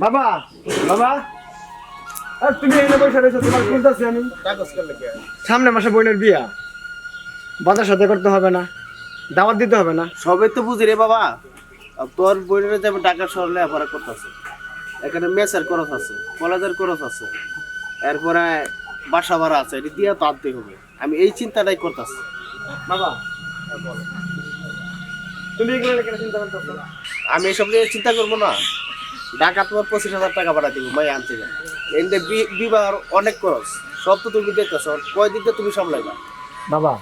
বাবা বাবা তুমি এনে বসে রয়েছো, তোমার শুনতেছি আমি। সামনে মাসে বোনের বিয়া, বাজার সাথে করতে হবে না, দাওয়াত দিতে হবে না। সবে তো বুঝি রে বাবা। তোর বোনের যাবে ঢাকা শহরে লেখাপড়া করতেছে, এখানে মেসের খরচ আছে, কলেজের খরচ আছে, এরপরে বাসা ভাড়া আছে, এটি দিয়ে তো আনতেই হবে। আমি এই চিন্তাটাই করতেছি। বাবা তুমি এগুলো নিয়ে কেন চিন্তা করতেছো? আমি এসব নিয়ে চিন্তা করবো না। ঢাকা তোমার 25,000 টাকা ভাড়া দিব মাই আনতে যান। এতে বিবাহ অনেক খরচ, সব তো তুমি দেখতেছো। কয়দিন তো তুমি সামলাইবা। বাবা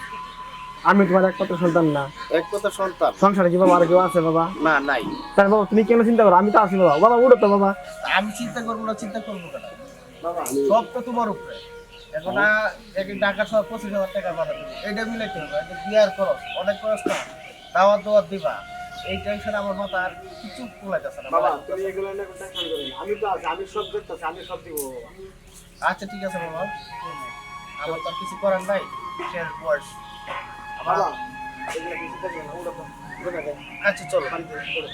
আমি তোমার একমাত্র সন্তান না? এক কথা সন্তান সংসারে কি বাবা আর কেউ আছে বাবা? না, নাই। তাই বাবা তুমি কেন চিন্তা করো? আমি তো আছি বাবা। বাবা উঠো তো বাবা। আমি চিন্তা করবো না, চিন্তা করবো কেন বাবা? সব তো তোমার উপরে। এখন এক ঢাকা শহর 25,000 টাকা ভাড়া দেবো, এটা মিলাইতে হবে। এটা বিয়ার খরচ, অনেক খরচ না। দাওয়াত দাওয়াত দিবা, এই টেনশন আমার মাথা আর কিছু কুলাইতেছে না বাবা তুমি এগুলো নিয়ে টেনশন করো না, আমি তো আছি, আমি সব দেখতেছি, আমি সব দিব বাবা। আচ্ছা ঠিক আছে বাবা, আমার তো আর কিছু করার নাই, শেষ বয়স আমার। বাবা এগুলো কিছু দেখবে না, উঠো তো, উঠে যাও। আচ্ছা চলো। বাড়িতে চলো,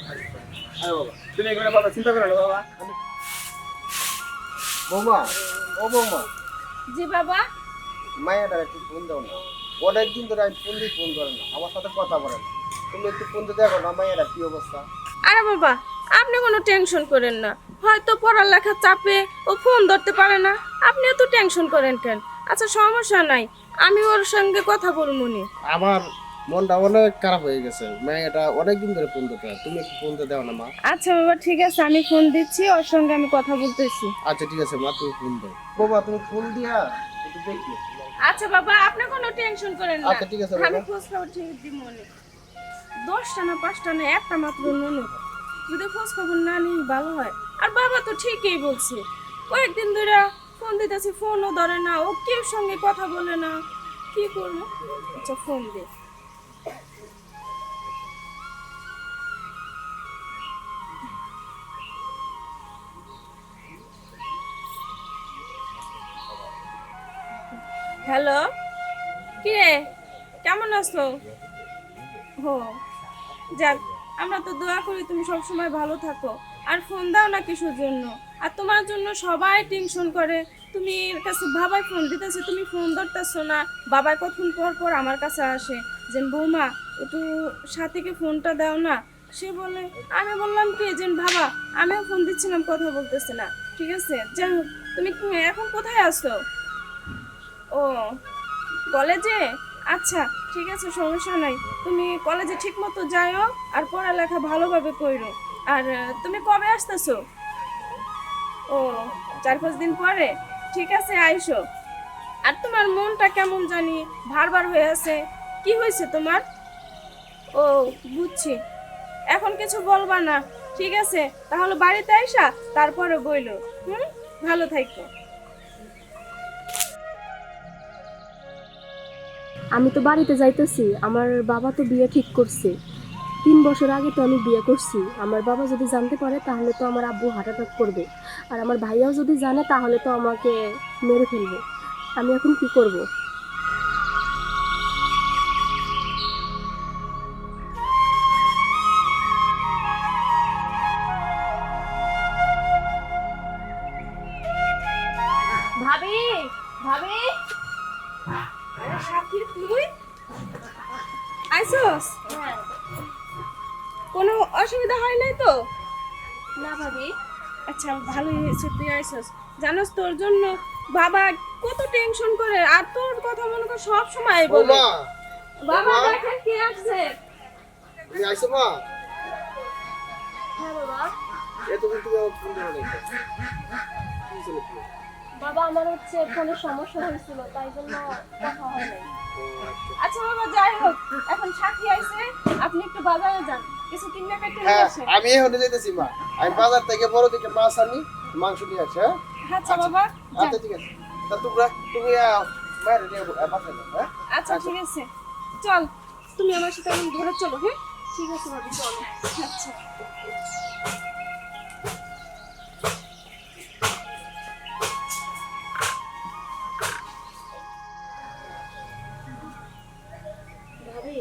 আয় বাবা তুমি এগুলো বাবা চিন্তা করো না বাবা। বৌমা, ও বৌমা, জি বাবা। মায়েরা একটু ফোন দাও না। অনেকদিন ধরে আমি ফোন দিয়ে ফোন করে না, আমার সাথে কথা বলে না। তুমি একটু ফোন দিয়ে দেখো না মায়েরা কি অবস্থা। আরে বাবা, আপনি কোনো টেনশন করেন না। হয়তো পড়ালেখার চাপে ও ফোন ধরতে পারে না, আপনি এত টেনশন করেন কেন? আচ্ছা সমস্যা নাই, আমি ওর সঙ্গে কথা বলবো নি। আমার মনটা অনেক খারাপ হয়ে গেছে, মেয়েটা অনেকদিন ধরে ফোন দিতে হয়। তুমি একটু ফোন দিয়ে দাও না মা। আচ্ছা বাবা ঠিক আছে, আমি ফোন দিচ্ছি, ওর সঙ্গে আমি কথা বলতেছি। আচ্ছা ঠিক আছে মা, তুমি ফোন দাও। বাবা তুমি ফোন দিয়া একটু দেখি। আচ্ছা বাবা, আপনি কোনো টেনশন করেন না। আচ্ছা, ঠিক আছে বাবা। আমি খোঁজ খবর ঠিক দিব মনে। 10টা না 5টা না একটা মাত্র ননদ, যদি খোঁজ খবর না নিই ভালো হয়। আর বাবা তো ঠিকই বলছে, কয়েকদিন ধরে ফোন দিতেছি, ফোনও ধরে না, ও কেউ সঙ্গে কথা বলে না, কি করবো? আচ্ছা ফোন দে। হ্যালো, কি রে, কেমন আছো? হো, যাক, আমরা তো দোয়া করি তুমি সব সময় ভালো থাকো। আর ফোন দাও না কিসের জন্য? আর তোমার জন্য সবাই টেনশন করে। তুমি এর কাছে বাবাই ফোন দিতেছে, তুমি ফোন ধরতেছো না। বাবাই কতক্ষণ পর পর আমার কাছে আসে যে বৌমা একটু সাথীকে ফোনটা দাও না। সে বলে, আমি বললাম কি যে বাবা আমিও ফোন দিচ্ছিলাম, কথা বলতেছে না। ঠিক আছে, যাই হোক, তুমি এখন কোথায় আছো? ও, কলেজে? আচ্ছা ঠিক আছে, সমস্যা নাই। তুমি কলেজে ঠিক মতো যাও আর পড়ালেখা ভালোভাবে করো। আর তুমি কবে আসতেছো? ও, 4-5 দিন পরে? ঠিক আছে আইসো। আর তোমার মনটা কেমন জানি ভার হয়ে আছে, কি হয়েছে তোমার? ও, বুঝছি, এখন কিছু বলবা না। ঠিক আছে, তাহলে বাড়িতে আইসা তারপরে বইলো। হুম, ভালো থাকো। আমি তো বাড়িতে যাইতেছি, আমার বাবা তো বিয়ে ঠিক করছে। 3 বছর আগে তো আমি বিয়ে করছি। আমার বাবা যদি জানতে পারে তাহলে তো আমার আব্বু হার্ট অ্যাটাক করবে, আর আমার ভাইয়াও যদি জানে তাহলে তো আমাকে মেরে ফেলবে। আমি এখন কি করব? ভাবি, ভাবি, আরে সাথী, তুই আইসোস? কোনো অসুবিধা হয় নাই তো? না ভাবি। আচ্ছা ভালোই হয়েছে তুই আইসোস। জানোস তোর জন্য বাবা কত টেনশন করে, আর তোর কথা মনে কর সব সময় বলে। বৌমা, বাবা বাবা। দেখেন কে আসছে। তুমি আইছো মা? হ্যাঁ বাবা। তুমি আমার ফোন ধরে দেখো। কি ছিল কি? বাবা আমার হচ্ছে ফোনের সমস্যা হয়েছিল, তাই জন্য কথা হয় নাই। আচ্ছা বাবা যাই হোক, এখন সাথী আইছে, আপনি একটু বাজারে যান, কিছু কিনে কেটে নিয়ে হ্যাঁ, আসেন। আমি এখন যাইতেছি মা। আমি বাজার থেকে বড় দিকে মাছ আনি, মাংস নিয়ে আসি। হ্যাঁ আচ্ছা বাবা যান। আচ্ছা ঠিক আছে। তা তুমি বাইরে নিয়ে বাসায় যাও। হ্যাঁ আচ্ছা ঠিক আছে, চল তুমি আমার সাথে এখন ঘরে চলো। হ্যাঁ ঠিক আছে ভাবি, চলো। আচ্ছা। ভাবি,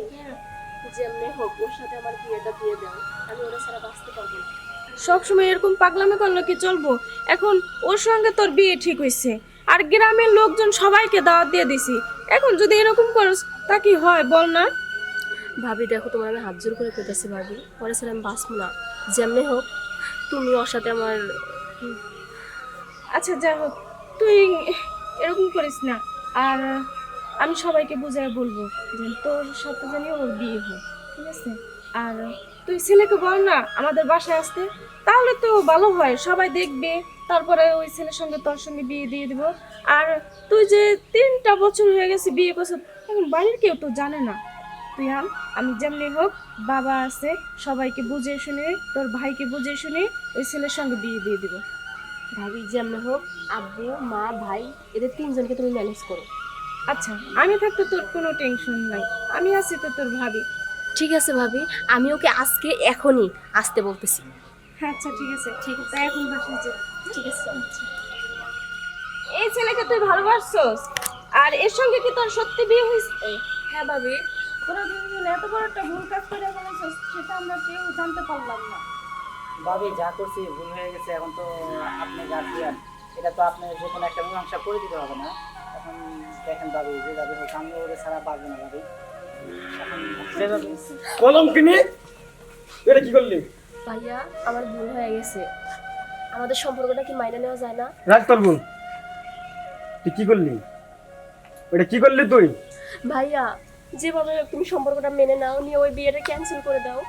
যেমনি হোক ওর সাথে আমার বিয়েটা দিয়ে দাও, আমি ওরা ছাড়া বাঁচতে পারবো না। সবসময় এরকম পাগলামি করলে কি চলবো? এখন ওর সঙ্গে তোর বিয়ে ঠিক হয়েছে, আর গ্রামের লোকজন সবাইকে দাওয়াত দিয়ে দিছি, এখন যদি এরকম করস তা কি হয় বল না? ভাবি দেখো, তোমার আমি হাত জোর করে কইতাছি ভাবি, পরে স্যার আমি বাঁচবো না। যেমনি হোক তুমি ওর সাথে আমার আচ্ছা যা হোক, তুই এরকম করিস না। আর আমি সবাইকে বুঝাই বলবো যে তোর সাথে জানি ওর বিয়ে হয়, ঠিক আছে? আর তুই ছেলেকে বল না আমাদের বাসায় আসতে, তাহলে তো ভালো হয়, সবাই দেখবে, তারপরে ওই ছেলের সঙ্গে তোর সঙ্গে বিয়ে দিয়ে দিব। আর তুই যে 3টা বছর হয়ে গেছে বিয়ে করছ, এখন বাড়ির কেউ তো জানে না। তুই আমি যেমনি হোক, বাবা আছে, সবাইকে বুঝিয়ে শুনে, তোর ভাইকে বুঝিয়ে শুনে ওই ছেলের সঙ্গে বিয়ে দিয়ে দিব। ভাবি যেমনি হোক আব্বু মা ভাই এদের 3জনকে তুমি ম্যানেজ করো। আচ্ছা, আমি থাকতে তোর কোনো টেনশন নাই, আমি আছি তো তোর ভাবি। ঠিক আছে ভাবি, আমি ওকে আজকে এখনই আসতে বলতেছি। আচ্ছা ঠিক আছে, ঠিক আছে, এখন বাসায় যা। ঠিক আছে। এই ছেলেকে তুই ভালোবাসছস? আর এর সঙ্গে কি তোর সত্যি বিয়ে হয়েছে? হ্যাঁ ভাবি। তোরা দুজন এত বড় একটা ভুল কাজ করে ফেলেছস, সেটা আমরা কেউ জানতে পারলাম না। ভাবি যা করছি ভুল হয়ে গেছে, এখন তো আপনি গার্জিয়ান, এটা তো আপনি যে কোনো একটা মীমাংসা করে দিতে হবে না। এখন দেখেন ভাবি, যে যাবে হোক আমি ওরে ছাড়া পারবো না ভাবি। এখন যেভাবে কলম কিনে এটা কি করলি? ভাইয়া আমার ভুল হয়ে গেছে, আমাদের সম্পর্কটা কি মাইনে নেওয়া যায় না? রাজ তোর বোন, তুই কি করলি? ওটা কি করলি তুই? ভাইয়া যেভাবে হোক তুমি সম্পর্কটা মেনে নাও, নিয়ে ওই বিয়েটা ক্যান্সেল করে দাও।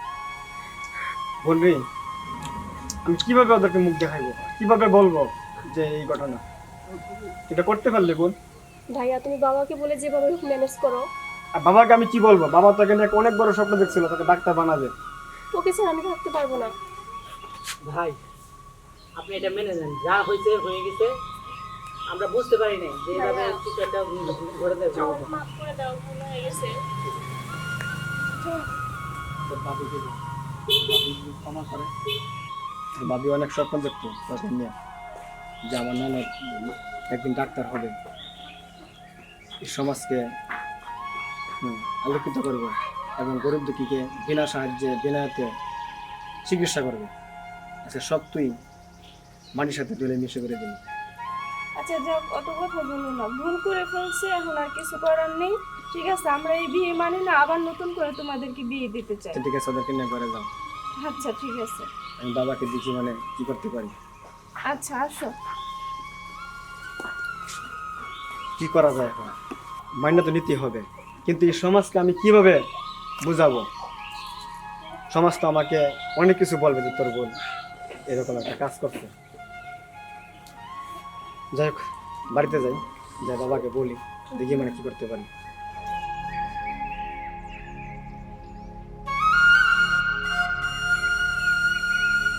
বলবি আমি কিভাবে ওদেরকে মুখ দেখাইবো, কিভাবে বলবো যে এই ঘটনা? এটা করতে পারলে বোন? ভাইয়া তুমি বাবাকে বলে যেভাবে হোক ম্যানেজ করো। আর বাবাকে আমি কি বলবো? বাবা তাকে নিয়ে অনেক বড় স্বপ্ন দেখছিল, তাকে ডাক্তার বানাবে। ওকে স্যার আমি থাকতে পারবো না। ভাই আপনি এটা মেনে নেন, যা হয়েছে হয়ে গেছে, আমরা বুঝতে পারি নাই যে এইভাবে কিছু একটা ঘটে যাবে। মাফ করে দাও, ভুল হয়ে গেছে। তোর ভাবিকে বল, ক্ষমা করে। ভাবি অনেক স্বপ্ন দেখতো তাকে নিয়ে, যে আমার নানা একদিন ডাক্তার হবে, এই সমাজকে আলোকিত করবে এবং গরিব দুঃখীকে বিনা সাহায্যে বিনা হাতে চিকিৎসা করবে। আচ্ছা সব তুই মাটির সাথে তুলে মিশে করে দিলি। আচ্ছা যাক, অত কথা বলো না, ভুল করে ফেলছে, এখন আর কিছু করার নেই। ঠিক আছে, আমরা এই বিয়ে মানি না, আবার নতুন করে তোমাদেরকে বিয়ে দিতে চাই। আচ্ছা ঠিক আছে, ওদেরকে নিয়ে ঘরে যাও। আচ্ছা ঠিক আছে। আমি বাবাকে দেখি মানে কি করতে পারি। আচ্ছা আসো। কি করা যায় এখন? মাইনে তো নিতে হবে, কিন্তু এই সমাজকে আমি কিভাবে বুঝাবো? সমাজ তো আমাকে অনেক কিছু বলবে যে তোর বোন এরকম একটা কাজ করছে। যাই হোক, বাড়িতে যাই, যাই বাবাকে বলি, দেখি মানে কি করতে পারি।